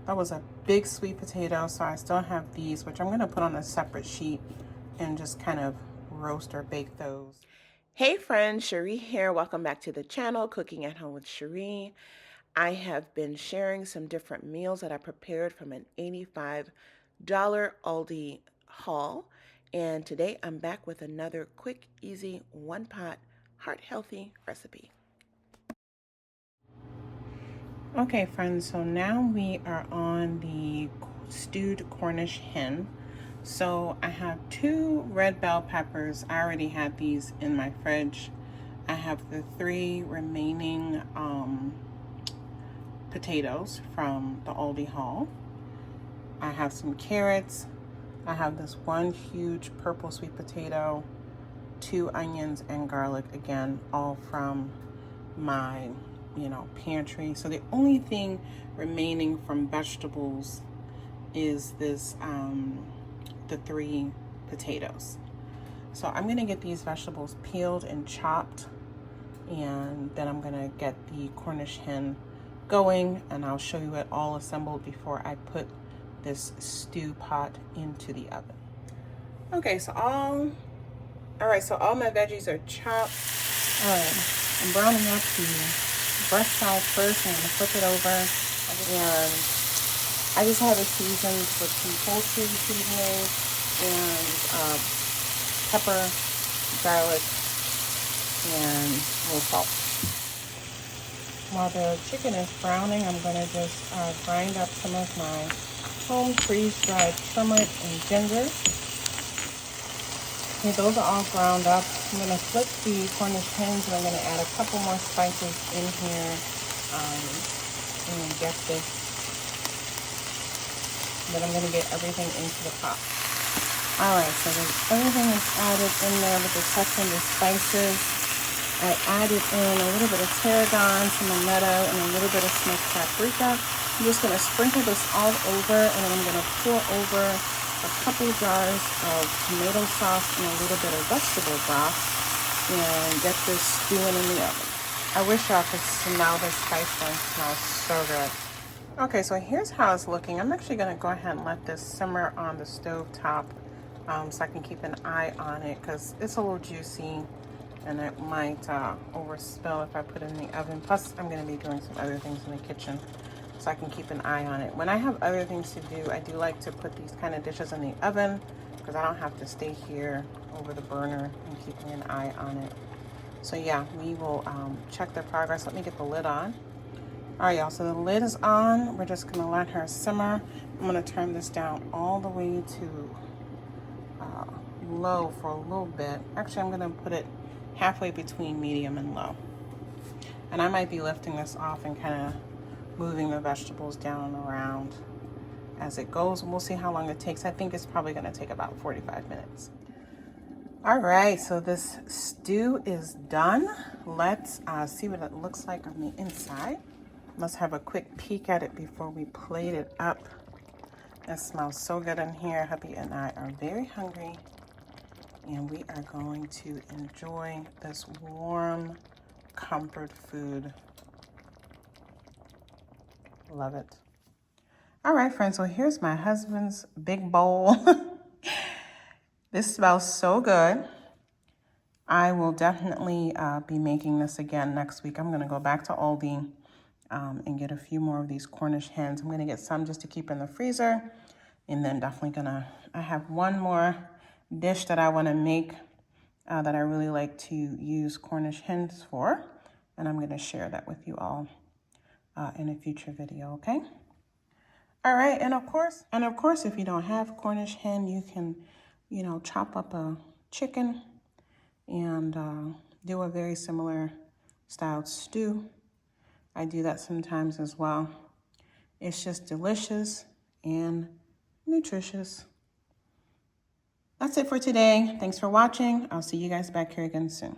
That was a big sweet potato, so I still have these, which I'm gonna put on a separate sheet and just kind of roast or bake those. Hey friends, Cherie here. Welcome back to the channel, Cooking at Home with Cherie. I have been sharing some different meals that I prepared from an $85 Aldi haul. And today I'm back with another quick, easy, one-pot, heart-healthy recipe. Okay friends, so now we are on the stewed Cornish hen. So I have 2 red bell peppers. I already had these in my fridge. I have the 3 remaining potatoes from the Aldi haul. I have some carrots. I have this 1 huge purple sweet potato, 2 onions and garlic, again, all from my pantry. So the only thing remaining from vegetables is this the 3 potatoes. So I'm gonna get these vegetables peeled and chopped, and then I'm gonna get the Cornish hen going, and I'll show you it all assembled before I put this stew pot into the oven. Okay, so all my veggies are chopped. All right, I'm browning up the breast side first. I'm gonna flip it over, and I just have it seasoned with some poultry seasoning and pepper, garlic, and a little salt. While the chicken is browning, I'm going to just grind up some of my home freeze-dried turmeric and ginger. Okay, those are all ground up. I'm going to flip the Cornish hens, and I'm going to add a couple more spices in here and get this. Then I'm going to get everything into the pot. All right, so everything is added in there with the exception of the spices. I added in a little bit of tarragon, some tomato, and a little bit of smoked paprika. I'm just going to sprinkle this all over, and then I'm going to pour over a couple jars of tomato sauce and a little bit of vegetable broth and get this stewing in the oven. I wish y'all could smell the spice. One smells so good. Okay, so here's how it's looking. I'm actually going to go ahead and let this simmer on the stove top so I can keep an eye on it, because it's a little juicy and it might overspill if I put it in the oven. Plus, I'm going to be doing some other things in the kitchen, so I can keep an eye on it. When I have other things to do, I do like to put these kind of dishes in the oven, because I don't have to stay here over the burner and keeping an eye on it. So yeah, we will check the progress. Let me get the lid on. All right, y'all, so the lid is on. We're just gonna let her simmer. I'm gonna turn this down all the way to low for a little bit. Actually, I'm gonna put it halfway between medium and low. And I might be lifting this off and kind of moving the vegetables down and around as it goes. We'll see how long it takes. I think it's probably gonna take about 45 minutes. All right, so this stew is done. Let's see what it looks like on the inside. Let's have a quick peek at it before we plate it up. It smells so good in here. Hubby and I are very hungry, and we are going to enjoy this warm comfort food. Love it. All right, friends, so here's my husband's big bowl. This smells so good. I will definitely be making this again next week. I'm gonna go back to Aldi and get a few more of these Cornish hens. I'm gonna get some just to keep in the freezer, and then definitely I have one more dish that I wanna make that I really like to use Cornish hens for, and I'm gonna share that with you all in a future video, okay? All right, and of course, if you don't have Cornish hen, you can, chop up a chicken and do a very similar styled stew. I do that sometimes as well. It's just delicious and nutritious. That's it for today. Thanks for watching. I'll see you guys back here again soon.